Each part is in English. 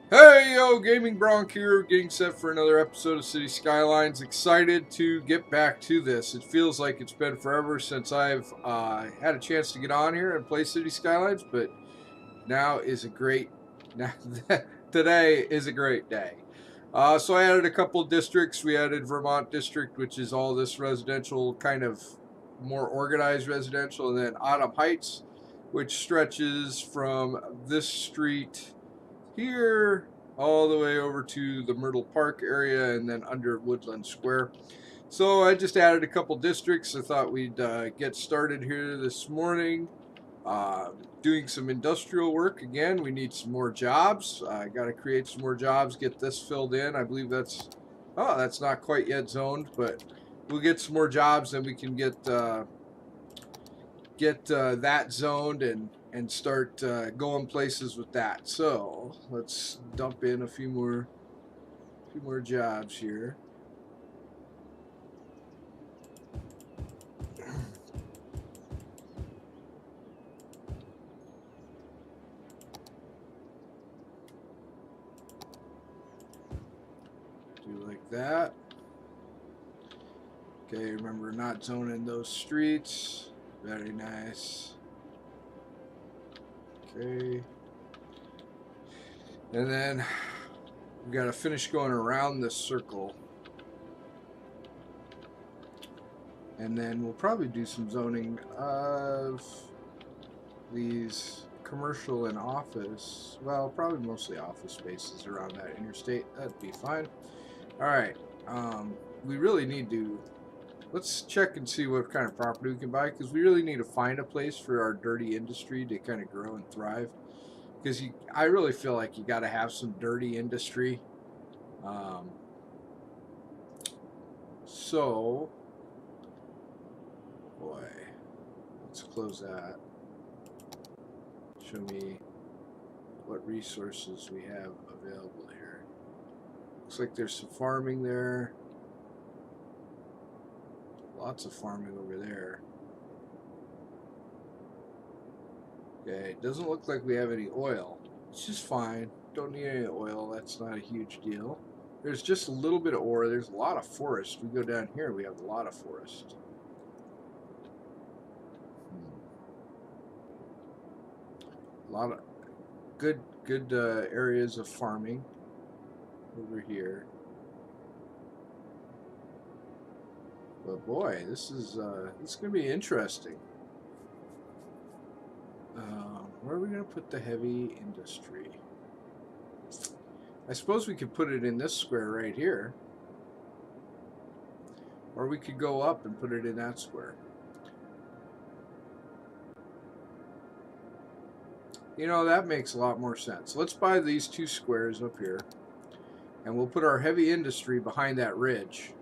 Hey yo, Gaming Bronc here, getting set for another episode of City Skylines. Excited to get back to this. It feels like it's been forever since I've had a chance to get on here and play City Skylines, but now is a great now today is a great day. So I added a couple of districts. We added Vermont District, which is all this residential, kind of more organized residential, and then Autumn Heights, which stretches from this street here all the way over to the Myrtle Park area and then under Woodland Square. So I just added a couple districts. I thought we'd get started here this morning. Doing some industrial work again. We need some more jobs. I got to create some more jobs, get this filled in. I believe that's not quite yet zoned, but we'll get some more jobs, and we can get that zoned and start going places with that. So let's dump in a few more jobs here. Do like that. Okay, remember not zoning those streets. Very nice. Okay. And then we got to finish going around this circle. And then we'll probably do some zoning of these commercial and office. Well, probably mostly office spaces around that interstate. That'd be fine. All right. We really need to. Let's check and see what kind of property we can buy, because we really need to find a place for our dirty industry to kind of grow and thrive. Because I really feel like you got to have some dirty industry. So, boy, let's close that. Show me what resources we have available here. Looks like there's some farming there. Lots of farming over there. Okay, it doesn't look like we have any oil. It's just fine. Don't need any oil. That's not a huge deal. There's just a little bit of ore. There's a lot of forest. We go down here, we have a lot of forest. A lot of good areas of farming over here. But boy, this is gonna be interesting. Where are we gonna put the heavy industry? I suppose we could put it in this square right here, or we could go up and put it in that square. You know, that makes a lot more sense. Let's buy these two squares up here, and we'll put our heavy industry behind that ridge.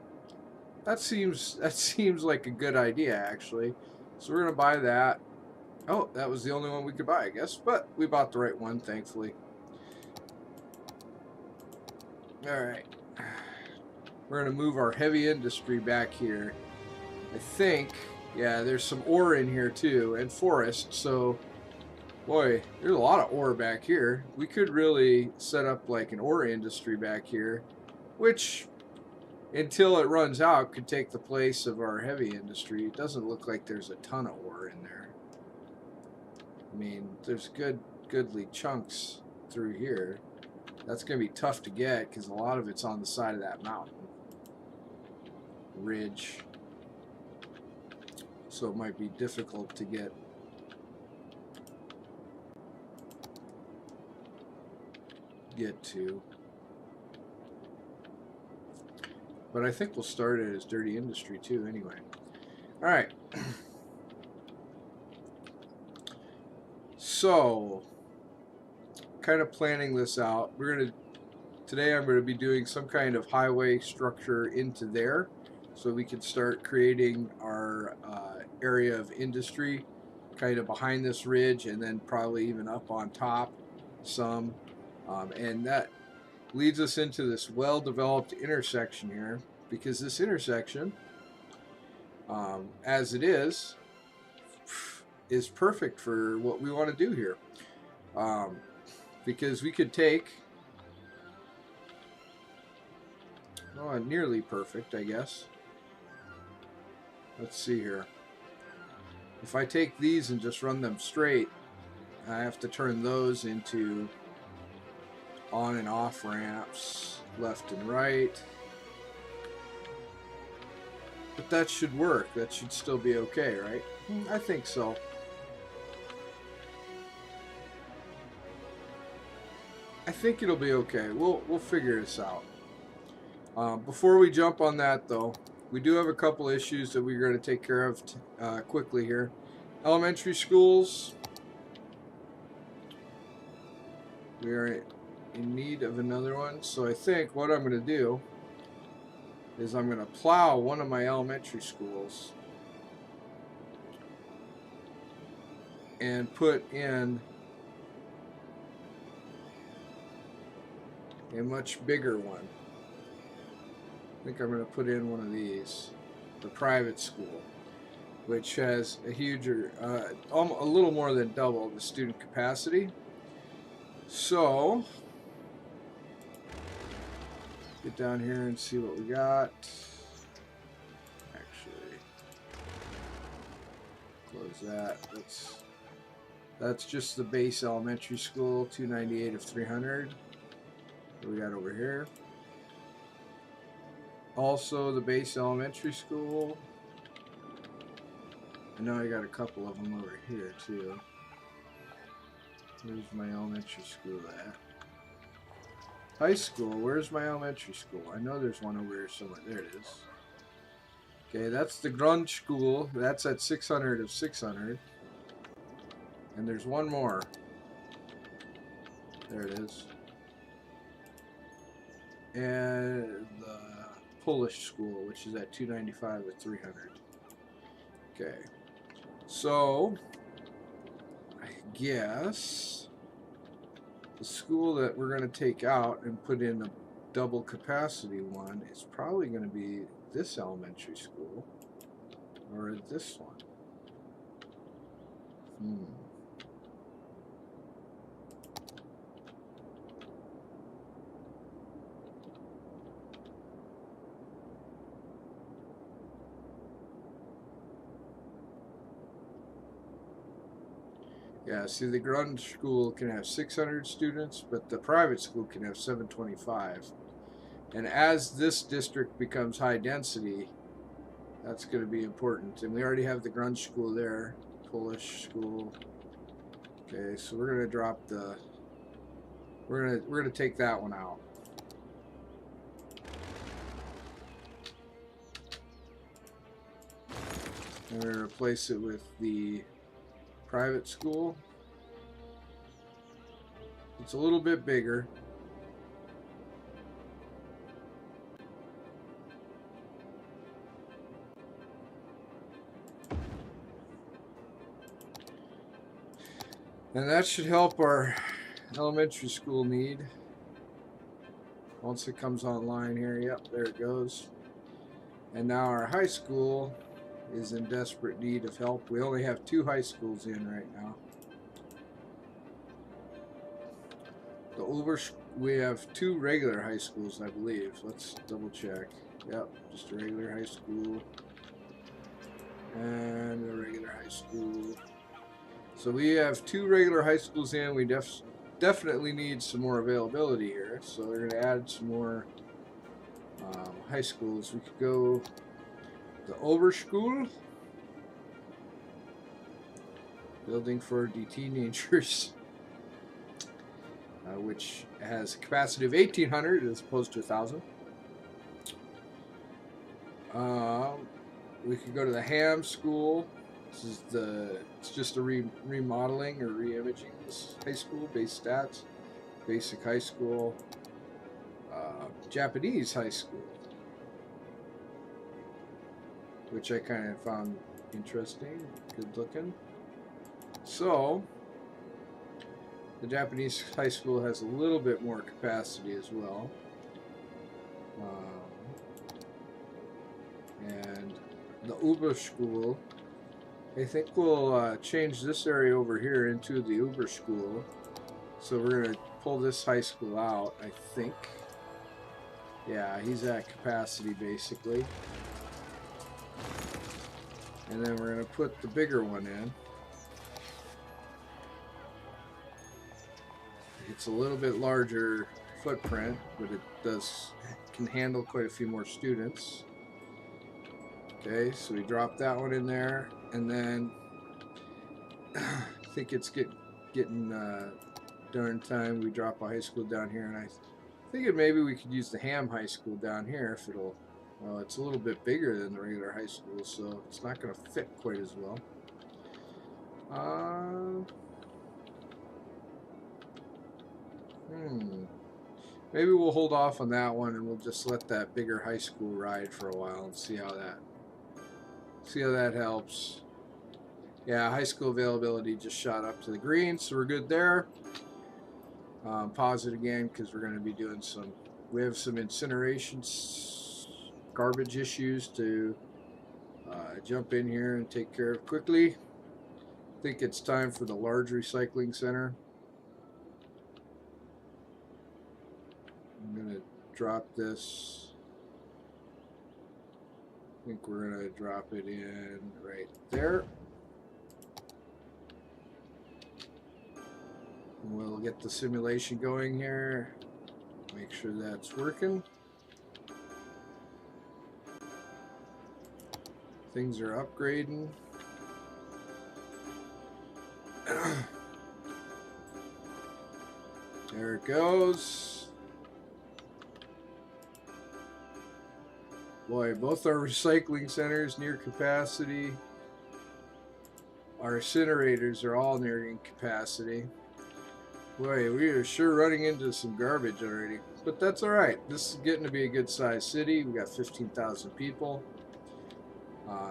That seems like a good idea, actually. So we're gonna buy that. Oh, that was the only one we could buy, I guess. But we bought the right one, thankfully. Alright. We're going to move our heavy industry back here. I think, yeah, there's some ore in here too, and forest. So, boy, there's a lot of ore back here. We could really set up like an ore industry back here, which, until it runs out, could take the place of our heavy industry. It doesn't look like there's a ton of ore in there. I mean, there's goodly chunks through here. That's going to be tough to get because a lot of it's on the side of that mountain ridge. So it might be difficult to get to. But I think we'll start it as dirty industry too anyway. All right. So, kind of planning this out. Today I'm going to be doing some kind of highway structure into there, so we can start creating our area of industry, kind of behind this ridge, and then probably even up on top some, and that leads us into this well-developed intersection here, because this intersection, as it is perfect for what we want to do here. Because we could take well, nearly perfect, I guess. Let's see here. If I take these and just run them straight, I have to turn those into on and off ramps, left and right. But that should work. That should still be okay, right? I think so. I think it'll be okay. We'll figure this out. Before we jump on that, though, we do have a couple issues that we're going to take care of quickly here. Elementary schools. We are in need of another one. So I think what I'm going to do is I'm going to plow one of my elementary schools and put in a much bigger one. I think I'm going to put in one of these, the private school, which has a huger, a little more than double the student capacity. So, get down here and see what we got. Actually, close that. That's just the base elementary school, 298 of 300. What we got over here? Also the base elementary school. I know I got a couple of them over here too. Where's my elementary school at? High school, where's my elementary school? I know there's one over here somewhere. There it is. Okay, that's the Bronc school. That's at 600 of 600. And there's one more. There it is. And the Polish school, which is at 295 of 300. Okay. So, I guess the school that we're going to take out and put in a double capacity one is probably going to be this elementary school or this one. Yeah, see, the Bronc school can have 600 students, but the private school can have 725. And as this district becomes high density, that's going to be important. And we already have the Bronc school there, Polish school. Okay, so we're going to drop the. We're going to take that one out. And we're going to replace it with the private school. It's a little bit bigger. And that should help our elementary school need. Once it comes online here, yep, there it goes. And now our high school is in desperate need of help. We only have 2 high schools in right now. We have 2 regular high schools, I believe. Let's double check. Yep, just a regular high school and a regular high school. So we have 2 regular high schools in. We definitely need some more availability here. So we're going to add some more high schools. We could go the Oberschule, building for the teenagers, which has a capacity of 1,800 as opposed to 1,000. We could go to the Ham School. This is it's just a remodeling or re-imaging this high school, base stats, basic high school, Japanese high school, which I kind of found interesting, good looking. So, the Japanese high school has a little bit more capacity as well. And the Oberschule, I think we'll change this area over here into the Oberschule. So we're going to pull this high school out, I think. Yeah, he's at capacity basically. And then we're going to put the bigger one in. It's a little bit larger footprint, but it can handle quite a few more students. Okay, so we drop that one in there, and then I think it's getting darn time we drop a high school down here, and I figured maybe we could use the Ham High School down here if it'll. Well, it's a little bit bigger than the regular high school, so it's not going to fit quite as well. Maybe we'll hold off on that one, and we'll just let that bigger high school ride for a while and see how that helps. Yeah, high school availability just shot up to the green, so we're good there. Pause it again because we're going to be doing we have some incineration garbage issues to jump in here and take care of quickly. I think it's time for the large recycling center. I'm going to drop this. I think we're going to drop it in right there. We'll get the simulation going here. Make sure that's working. Things are upgrading. There it goes. Boy, both our recycling centers near capacity. Our incinerators are all nearing capacity. Boy, we are sure running into some garbage already. But that's alright. This is getting to be a good sized city. We got 15,000 people.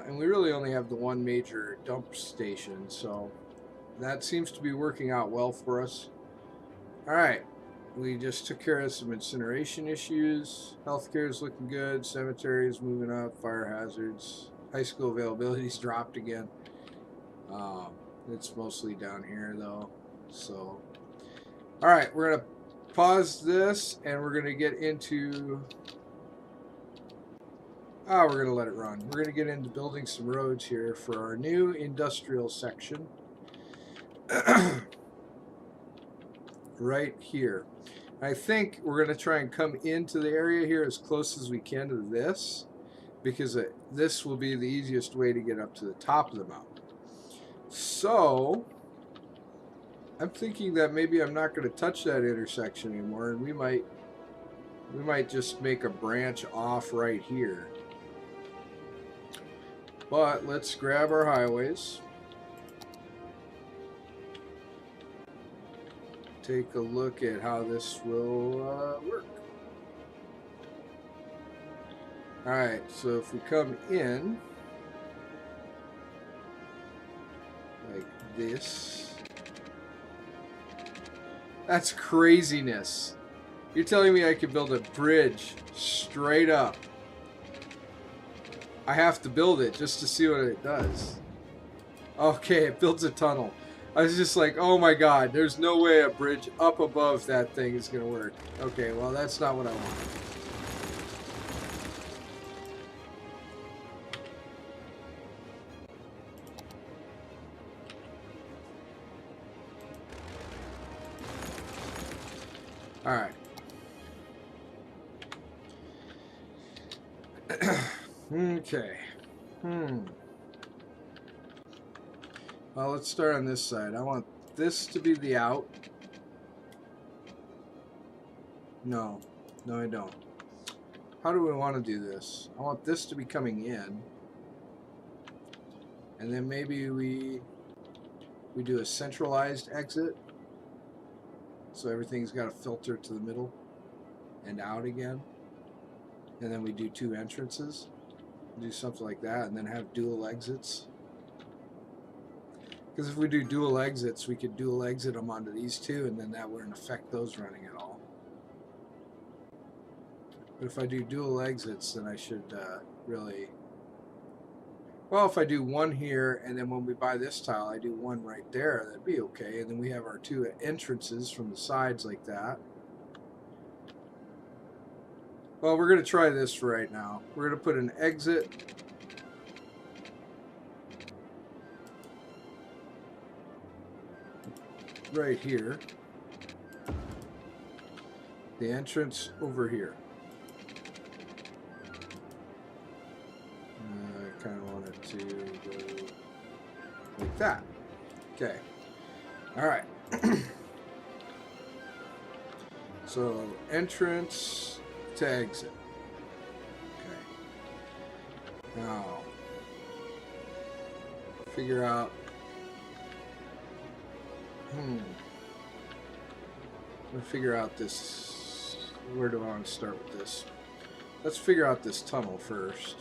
And we really only have the one major dump station, so that seems to be working out well for us. Alright, we just took care of some incineration issues. Healthcare is looking good. Cemetery is moving up. Fire hazards. High school availability's dropped again. It's mostly down here though. So, alright, we're going to pause this and we're going to get into... we're going to let it run. We're going to get into building some roads here for our new industrial section. Right here. I think we're going to try and come into the area here as close as we can to this, because this will be the easiest way to get up to the top of the mountain. So, I'm thinking that maybe I'm not going to touch that intersection anymore, and we might just make a branch off right here. But let's grab our highways. Take a look at how this will work. Alright, so if we come in like this, that's craziness. You're telling me I could build a bridge straight up? I have to build it just to see what it does. Okay, it builds a tunnel. I was just like, oh my god, there's no way a bridge up above that thing is going to work. Okay, well, that's not what I want. Alright. Okay. Well, let's start on this side. I want this to be the out. No, I don't. How do we want to do this? I want this to be coming in. And then maybe we do a centralized exit. So everything's got a filter to the middle and out again. And then we do two entrances. Do something like that, and then have dual exits. Because if we do dual exits, we could dual exit them onto these two, and then that wouldn't affect those running at all. But if I do dual exits, then I should really... Well, if I do one here, and then when we buy this tile, I do one right there, that'd be okay. And then we have our two entrances from the sides like that. Well, we're going to try this for right now. We're going to put an exit right here. The entrance over here. I kind of want it to go like that. Okay. All right. So entrance to exit. Okay. Now figure out. I'm gonna figure out this. Where do I want to start with this? Let's figure out this tunnel first.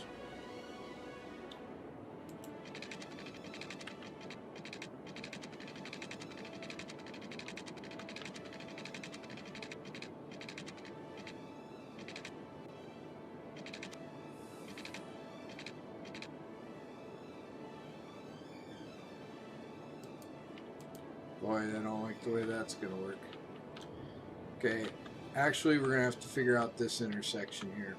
Boy, I don't like the way that's going to work. Okay, actually we're going to have to figure out this intersection here.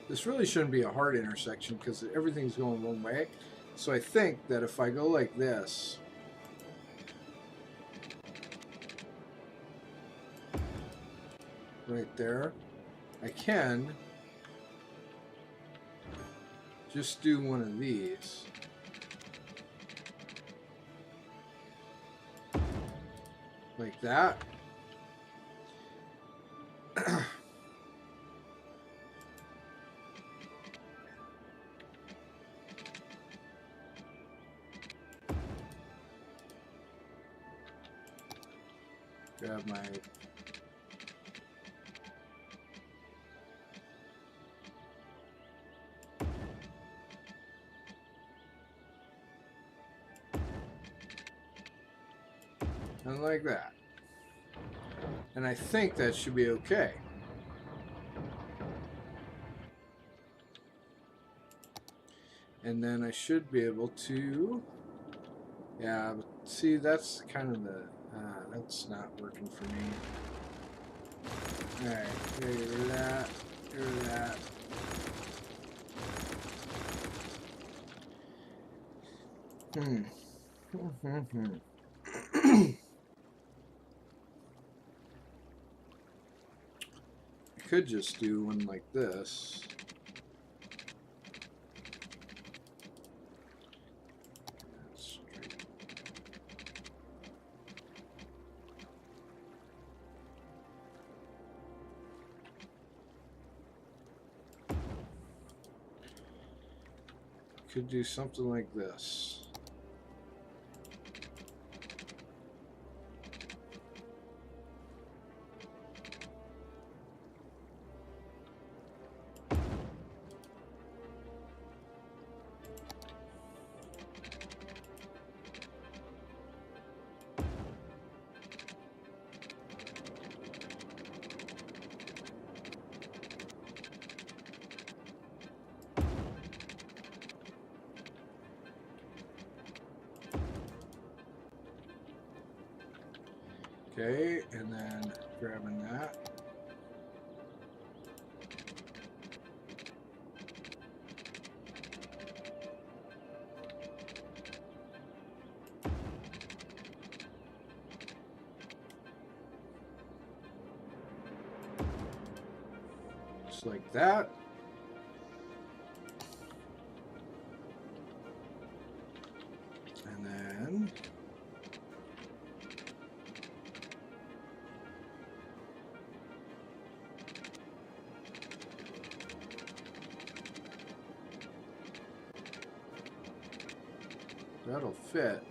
This really shouldn't be a hard intersection because everything's going one way. So I think that if I go like this, right there, I can just do one of these. Like that. Grab my and like that. And I think that should be okay. And then I should be able to, yeah, but see, that's kind of the, that's not working for me. Alright, get rid of that, get rid of that. I could just do one like this. Could do something like this. Okay, and then grabbing that. Just like that. And then that'll fit.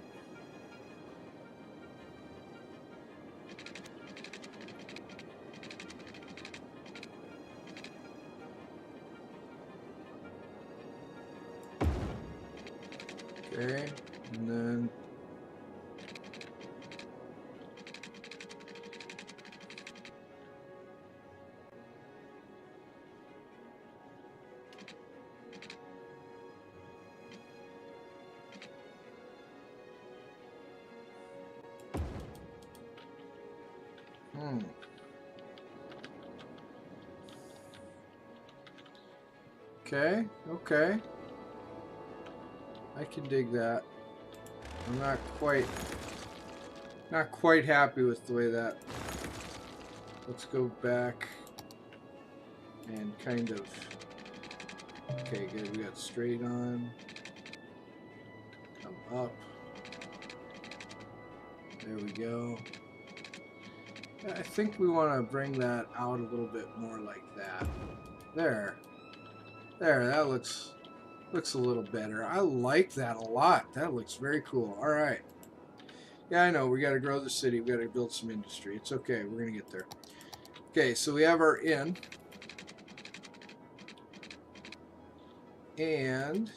Okay, and then Hmm. Okay, okay. I can dig that. I'm not quite happy with the way that. Let's go back and kind of. Okay, good. We got straight on. Come up. There we go. I think we want to bring that out a little bit more like that. There. There, that looks a little better. I like that a lot. That looks very cool. All right. Yeah, I know. We got to grow the city. We got to build some industry. It's okay. We're going to get there. Okay, so we have our inn. And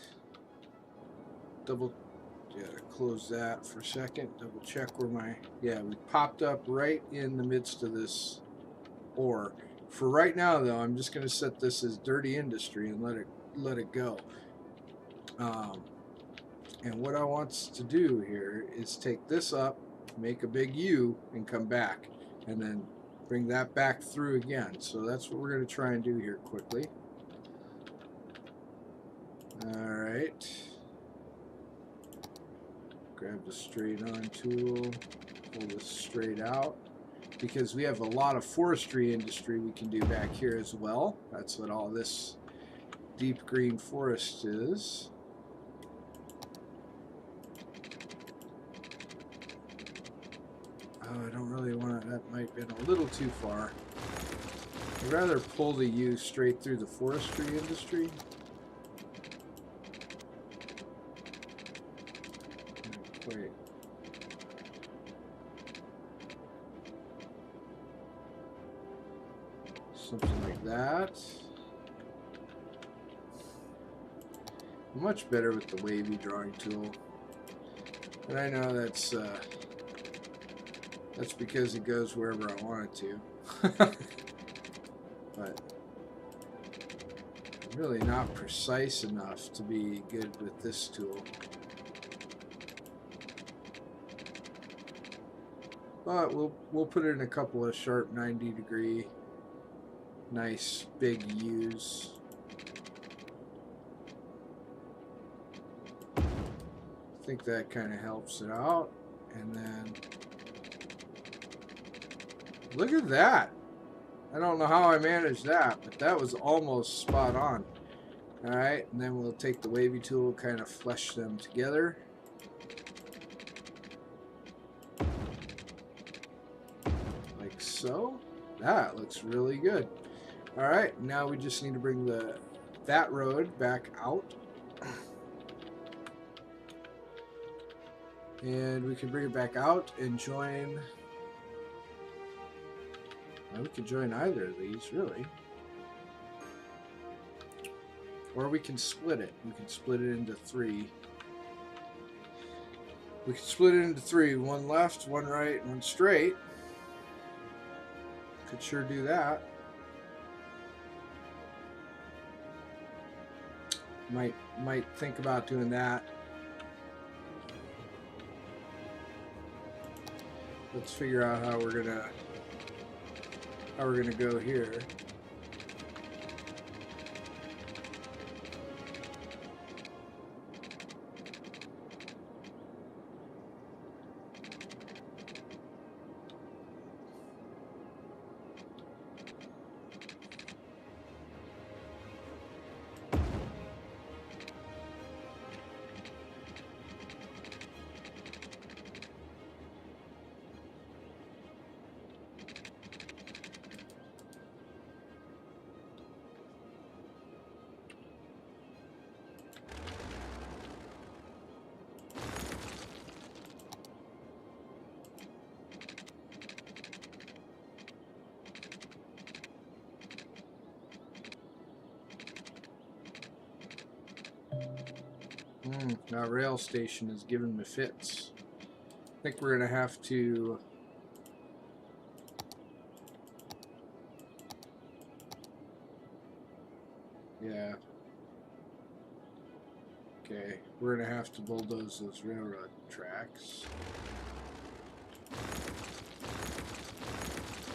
close that for a second. Double check where my, yeah, we popped up right in the midst of this ore. For right now, though, I'm just going to set this as dirty industry and let it go. And what I want to do here is take this up, make a big U, and come back, and then bring that back through again. So that's what we're going to try and do here quickly. All right. Grab the straight on tool, pull this straight out, because we have a lot of forestry industry we can do back here as well. That's what all this deep green forest is. Oh, I don't really want to, that might have been a little too far. I'd rather pull the U straight through the forestry industry. Wait. Something like that. Much better with the wavy drawing tool. And I know that's because it goes wherever I want it to. But I'm really not precise enough to be good with this tool. But we'll put in a couple of sharp 90-degree, nice big U's. I think that kind of helps it out. And then look at that. I don't know how I managed that, but that was almost spot on. All right, and then we'll take the wavy tool, kind of flesh them together. Like so. That looks really good. All right, now we just need to bring that road back out. And we can bring it back out and join. Well, we could join either of these, really. Or we can split it. We can split it into three. We can split it into three. One left, one right, and one straight. Could sure do that. Might think about doing that. Let's figure out how we're gonna go here. That rail station is giving me fits. I think we're gonna have to. Yeah. Okay, we're gonna have to bulldoze those railroad tracks.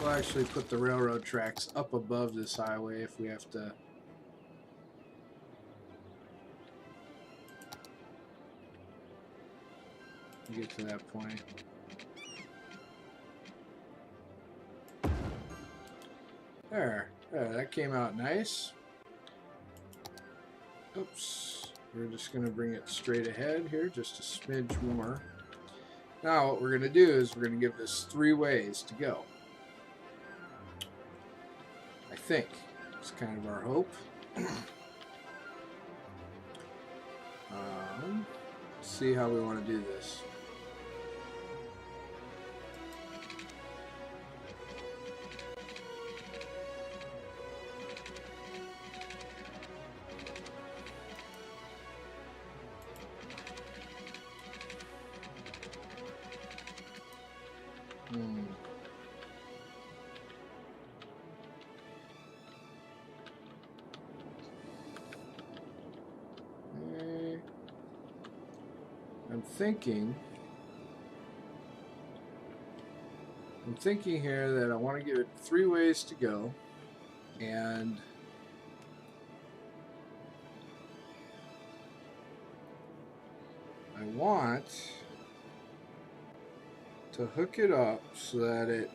We'll actually put the railroad tracks up above this highway if we have to. Get to that point. There, that came out nice. Oops, we're just going to bring it straight ahead here, just a smidge more. Now what we're going to do is we're going to give this 3 ways to go. I think it's kind of our hope. See how we want to do this. I'm thinking here that I want to give it 3 ways to go, and I want to hook it up so that it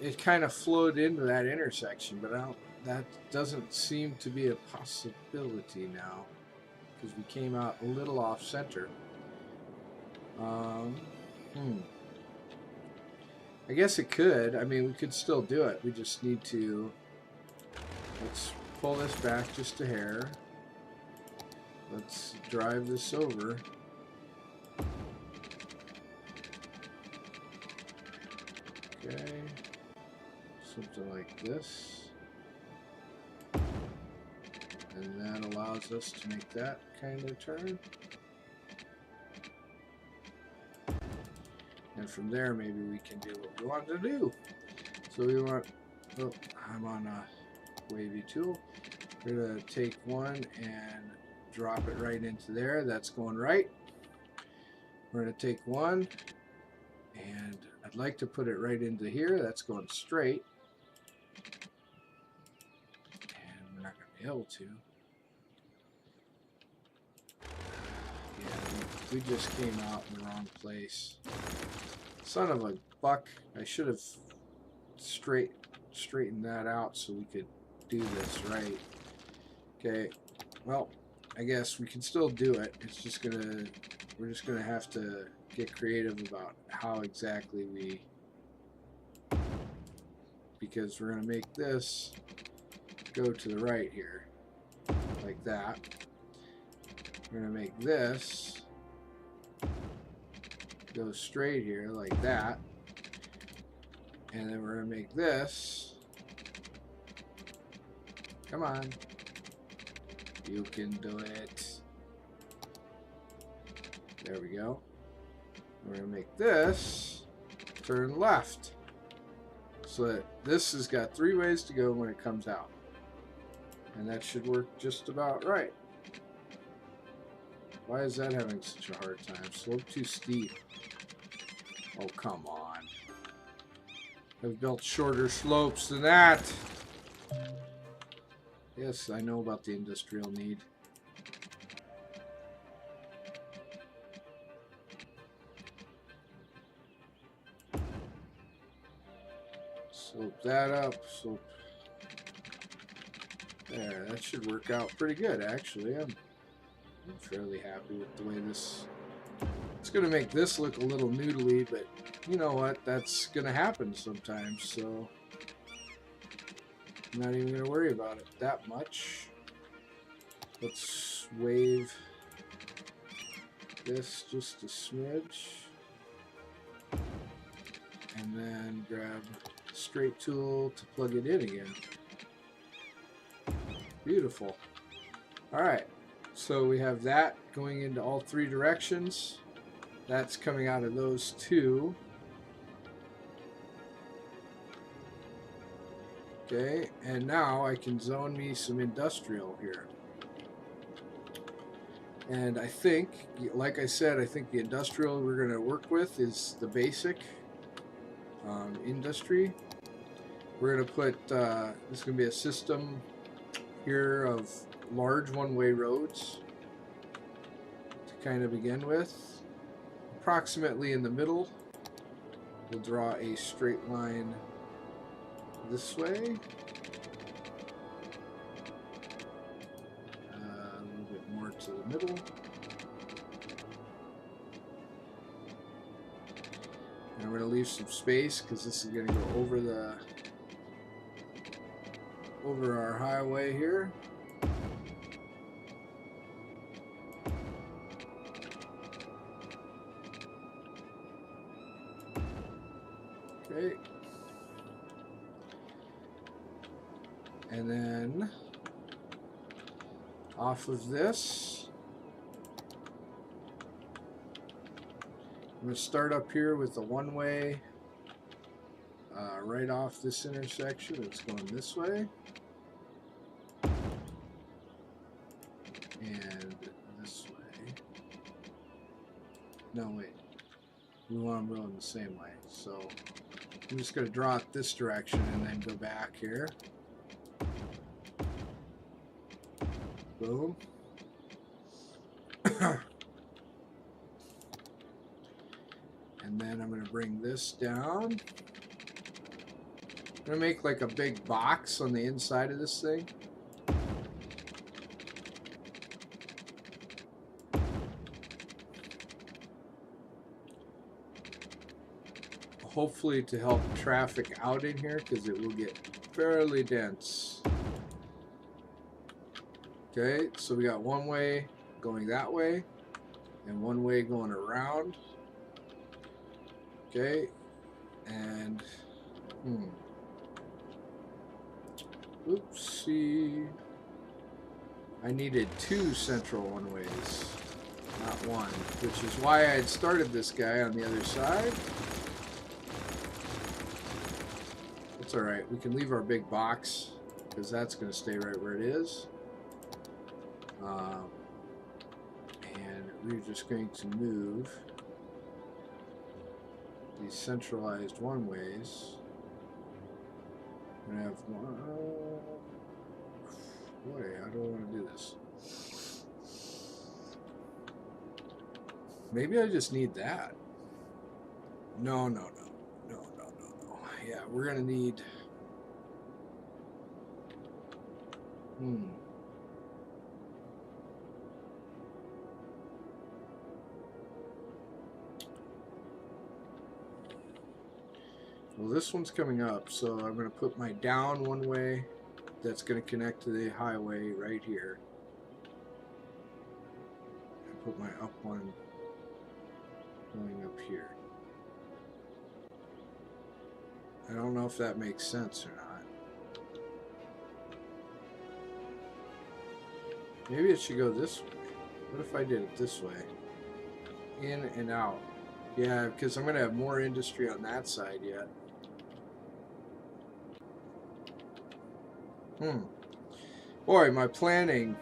it kind of flowed into that intersection, but that doesn't seem to be a possibility now because we came out a little off center. I guess it could. I mean, we could still do it. We just need to. Let's pull this back just a hair. Let's drive this over. Okay, something like this. And that allows us to make that kind of turn. And from there, maybe we can do what we want to do. So we want, oh, I'm on a wavy tool. We're going to take one and drop it right into there. That's going right. We're going to take one, and I'd like to put it right into here. That's going straight. And we're not going to be able to. Yeah, we just came out in the wrong place. Son of a buck. I should have straightened that out so we could do this right. Okay, well, I guess we can still do it. It's just we're just gonna have to get creative about how exactly we, because we're gonna make this go to the right here, like that. We're gonna make this go straight here, like that. And then we're gonna make this, come on, you can do it. There we go. We're gonna make this turn left, so that this has got 3 ways to go when it comes out, and that should work just about right. Why is that having such a hard time? Slope too steep. Oh, come on. I've built shorter slopes than that. Yes, I know about the industrial need. Slope that up. Slope. There, that should work out pretty good, actually. I'm fairly happy with the way this. It's going to make this look a little noodly, but you know what? That's going to happen sometimes, so I'm not even going to worry about it that much. Let's wave this just a smidge, and then grab the straight tool to plug it in again. Beautiful. All right. So we have that going into all 3 directions. That's coming out of those 2. Okay, and now I can zone me some industrial here. And I think, like I said, I think the industrial we're going to work with is the basic industry. We're going to put, this is going to be a system here of large one-way roads to kind of begin with. Approximately in the middle, we'll draw a straight line this way. A little bit more to the middle. And I'm going to leave some space because this is going to go over our highway here. Okay. And then off of this, I'm going to start up here with the one-way right off this intersection. It's going this way. And this way. No, wait. We want them rolling the same way. So I'm just going to draw it this direction and then go back here. Boom. And then I'm going to bring this down. I'm going to make like a big box on the inside of this thing. Hopefully to help traffic out in here because it will get fairly dense. Okay, so we got one way going that way and one way going around. Okay, and oopsie. I needed 2 central one-ways, not one, which is why I had started this guy on the other side. That's alright, we can leave our big box because that's going to stay right where it is. And we're just going to move these centralized one-ways. I'm going to have one. Boy, I don't want to do this. Maybe I just need that. No. Yeah, we're going to need... Well, this one's coming up, so I'm going to put my down one way that's going to connect to the highway right here. And put my up one going up here. I don't know if that makes sense or not. Maybe it should go this way. What if I did it this way? In and out. Yeah, because I'm going to have more industry on that side yet. Boy, my planning,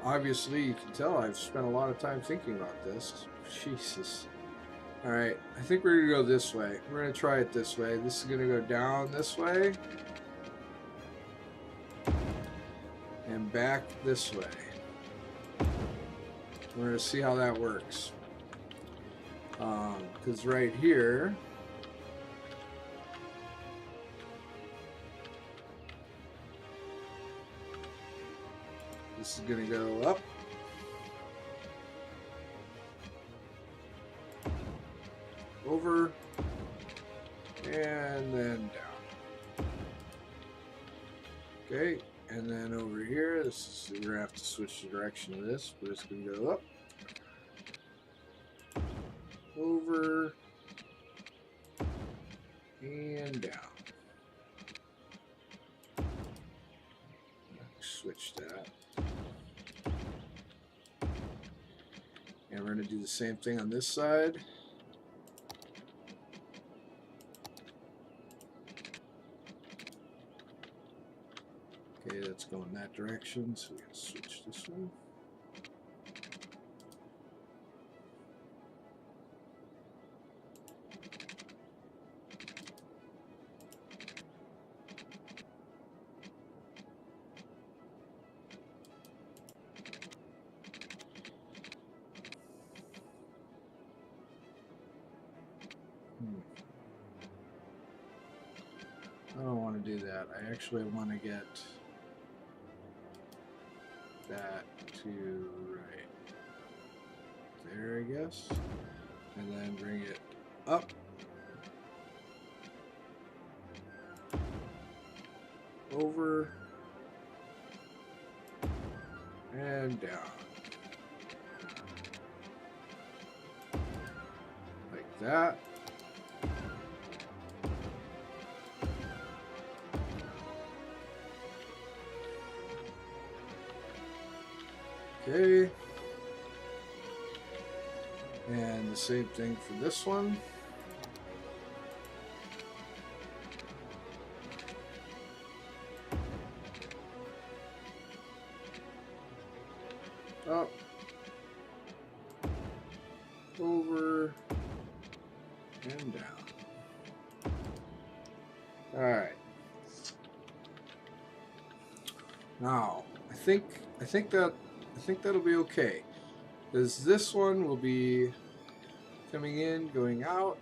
obviously you can tell I've spent a lot of time thinking about this. Jesus. Alright, I think we're going to go this way. We're going to try it this way. This is going to go down this way. And back this way. We're going to see how that works. Because right here... This is going to go up. Over. And then down. Okay. And then over here, this is, we're going to have to switch the direction of this, but it's going to go up. Over. And down. Switch that. And we're going to do the same thing on this side. Okay, that's going that direction, so we can switch this one. I don't want to do that. I actually want to get that to right there, I guess. And then bring it up. Over. And down. Like that. Okay. And the same thing for this one. Up. Over. And down. Alright. Now, I think that'll be okay. Because this one will be coming in, going out,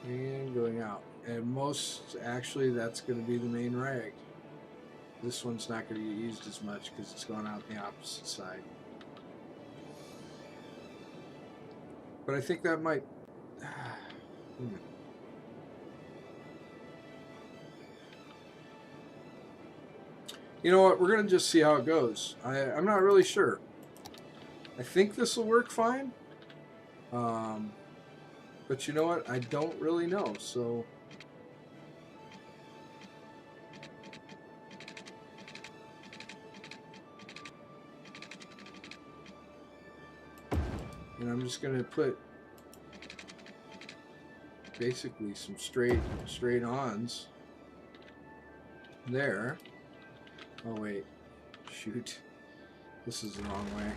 coming in, going out. And most, actually, that's going to be the main rag. This one's not going to get used as much because it's going out the opposite side. But I think that might... You know what? We're going to just see how it goes. I'm not really sure. I think this will work fine. But you know what? I don't really know. So... And I'm just going to put basically some straight ons there. Oh wait, shoot, this is the wrong way.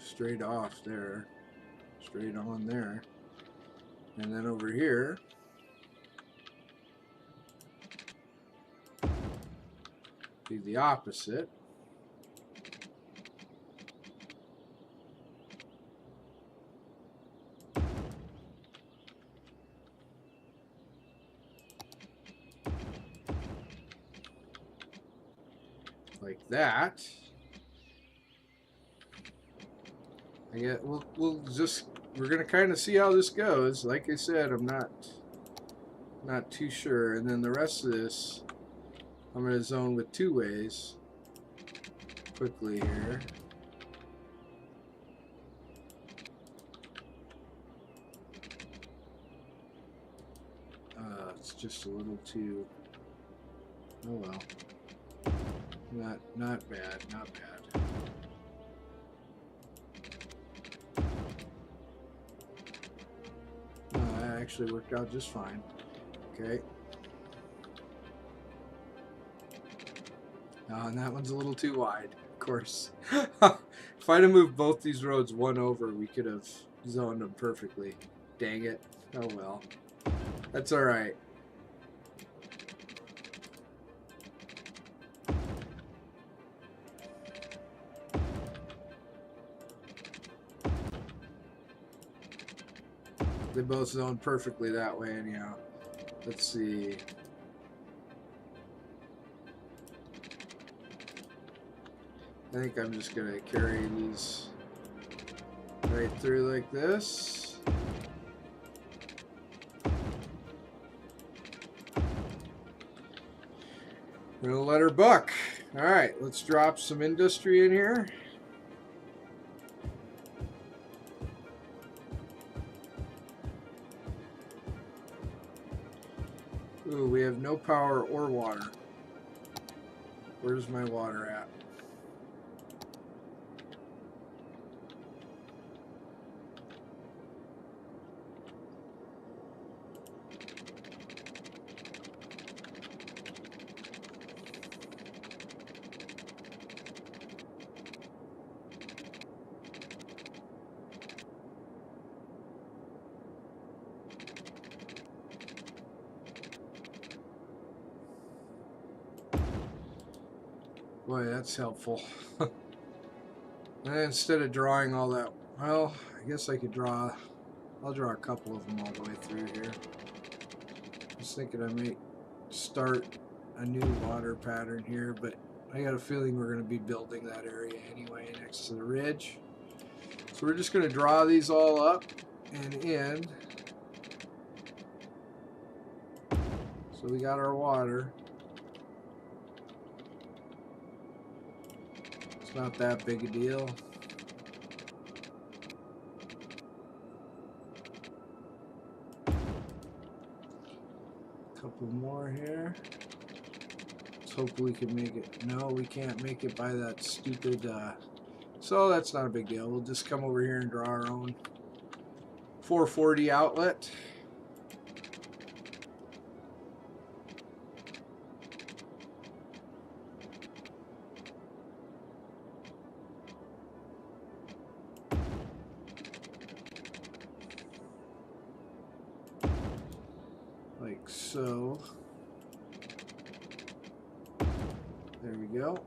Straight off there. Straight on there, and then over here do the opposite. Like that. I get we're gonna kind of see how this goes. Like I said, I'm not too sure. And then the rest of this, I'm gonna zone with two ways quickly here. It's just a little too. Oh well. Not bad. Not bad. That actually worked out just fine. Okay. And that one's a little too wide, of course. If I'd have moved both these roads one over, we could have zoned them perfectly. Dang it. Oh well. That's alright. They both zoned perfectly that way anyhow. Let's see. I think I'm just going to carry these right through like this. We're going to let her buck. Alright, let's drop some industry in here. Ooh, we have no power or water. Where's my water at? Boy, that's helpful. And instead of drawing all that, well, I guess I could draw, I'll draw a couple of them all the way through here. I was thinking I might start a new water pattern here, but I got a feeling we're going to be building that area anyway next to the ridge. So we're just going to draw these all up and in. So we got our water. It's not that big a deal. Couple more here. Let's hope we can make it. No, we can't make it by that stupid. So that's not a big deal. We'll just come over here and draw our own 440 outlet. Like so. There we go.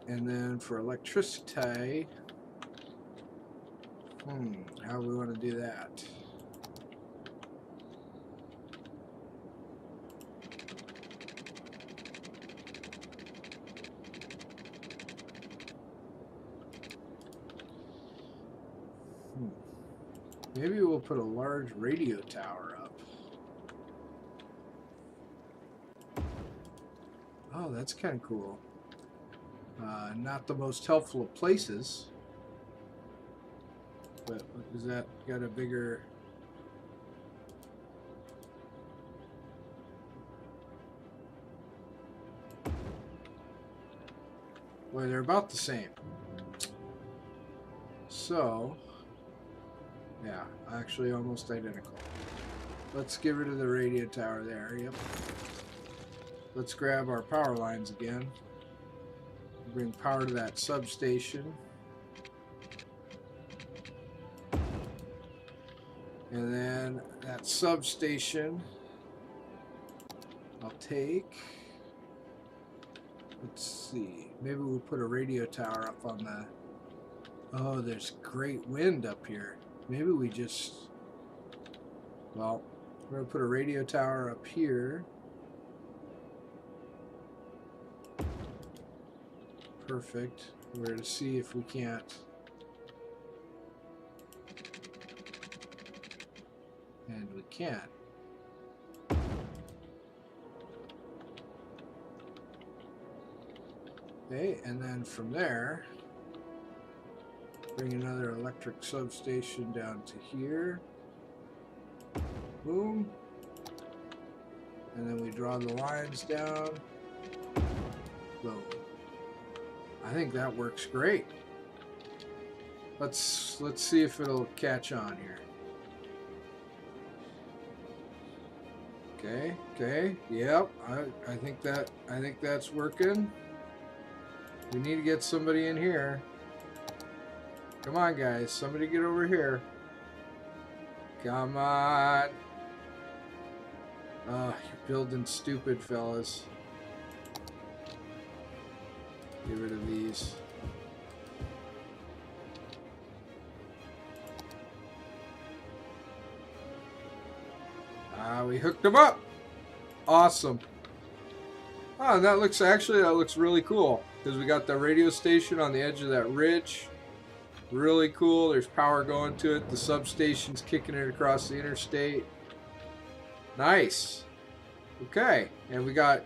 And then for electricity, how do we want to do that? Maybe we'll put a large radio tower up. Oh, that's kind of cool. Not the most helpful of places, but is that got a bigger? Well, they're about the same. So, yeah, actually almost identical. Let's get rid of the radio tower there. Yep. Let's grab our power lines again. Bring power to that substation. And then that substation I'll take. Let's see. Maybe we'll put a radio tower up on the... Oh, there's great wind up here. Maybe we just... Well, we're going to put a radio tower up here. Perfect. We're going to see if we can't. And we can. Okay, and then from there, bring another electric substation down to here. Boom. And then we draw the lines down. Boom. I think that works great. Let's see if it'll catch on here. Okay, yep. I think that's working. We need to get somebody in here. Come on, guys, somebody get over here. Come on. Oh, you're building stupid, fellas. Get rid of these. We hooked them up. Awesome. Oh, and that looks really cool because we got the radio station on the edge of that ridge. Really cool. There's power going to it. The substation's kicking it across the interstate. Nice. Okay, and we got.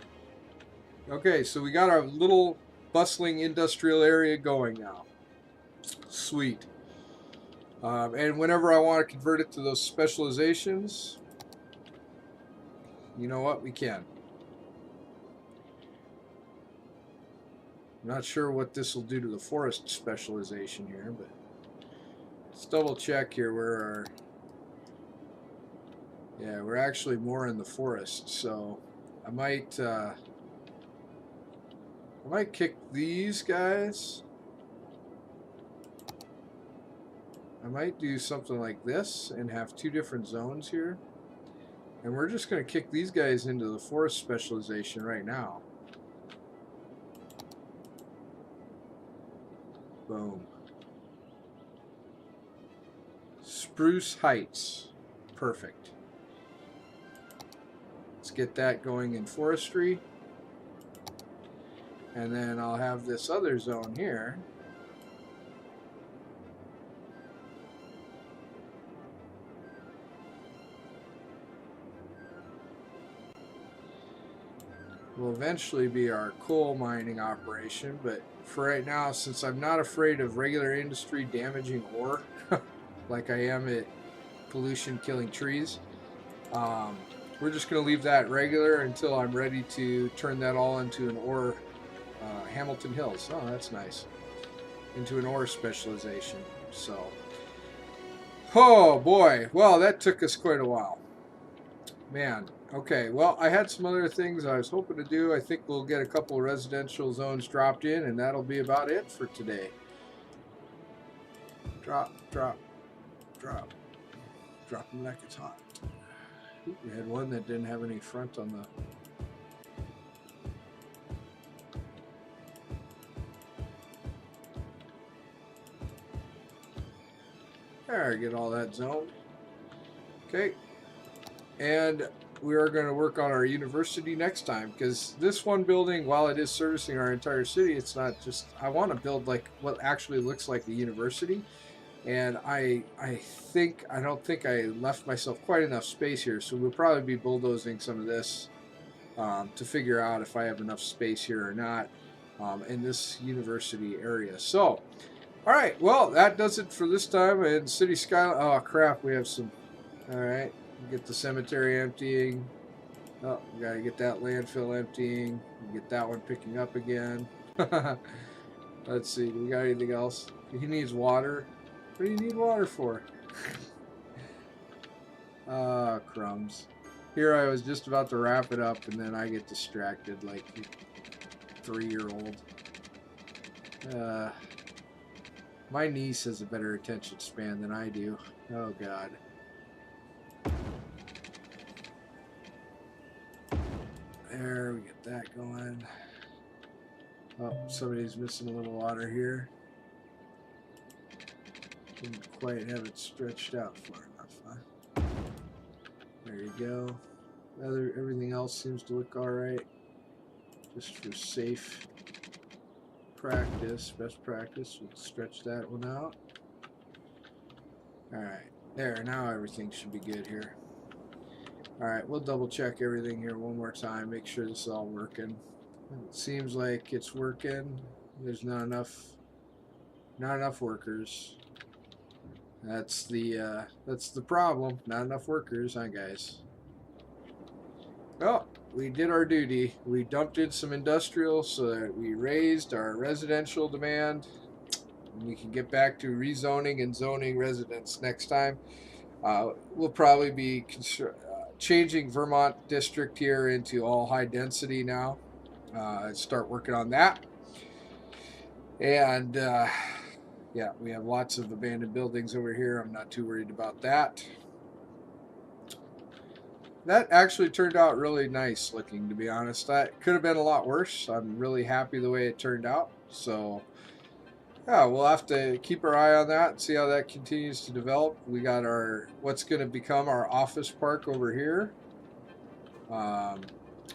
Okay, so we got our little bustling industrial area going now. Sweet. And whenever I want to convert it to those specializations, you know what? We can. I'm not sure what this will do to the forest specialization here, but let's double check here where our... Yeah, we're actually more in the forest, so I might kick these guys. I might do something like this and have two different zones here. And we're just going to kick these guys into the forest specialization right now. Boom. Spruce Heights. Perfect. Let's get that going in forestry. And then I'll have this other zone here. Will eventually be our coal mining operation, but for right now, since I'm not afraid of regular industry damaging ore like I am at pollution killing trees, we're just going to leave that regular until I'm ready to turn that all into an ore. Hamilton Hills. Oh, that's nice. Into an ore specialization. So, oh boy. Well, that took us quite a while. Man. Okay. Well, I had some other things I was hoping to do. I think we'll get a couple of residential zones dropped in, and that'll be about it for today. Drop, drop, drop. Drop them like it's hot. Ooh, we had one that didn't have any front on the... There, get all that zoned. Okay. And we are going to work on our university next time, because this one building, while it is servicing our entire city, it's not just... I want to build like what actually looks like a university. And I don't think I left myself quite enough space here, so we'll probably be bulldozing some of this to figure out if I have enough space here or not in this university area. So, all right, well, that does it for this time in City Skyline. Oh, crap, we have some... All right, get the cemetery emptying. Oh, we got to get that landfill emptying. Get that one picking up again. Let's see, do we got anything else? He needs water. What do you need water for? Ah, crumbs. Here I was just about to wrap it up, and then I get distracted like a 3-year-old. My niece has a better attention span than I do. Oh, God. There, we get that going. Oh, somebody's missing a little water here. Didn't quite have it stretched out far enough, huh? There you go. Everything else seems to look alright. Just for safe practice, best practice, we'll stretch that one out. Alright, there, now everything should be good here. Alright, we'll double check everything here one more time, make sure this is all working. It seems like it's working. There's not enough workers. That's the problem. Not enough workers, huh, guys? Well, we did our duty. We dumped in some industrial so that we raised our residential demand. We can get back to rezoning and zoning residents next time. We'll probably be changing Vermont district here into all high density now. Start working on that. And yeah, we have lots of abandoned buildings over here. I'm not too worried about that. That actually turned out really nice looking, to be honest. That could have been a lot worse. I'm really happy the way it turned out. So, yeah, we'll have to keep our eye on that and see how that continues to develop. We got our what's going to become our office park over here.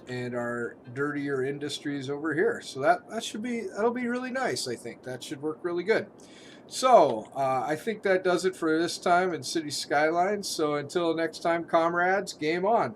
And our dirtier industries over here. So that'll be really nice, I think. That should work really good. So, I think that does it for this time in City Skylines. So until next time, comrades, game on.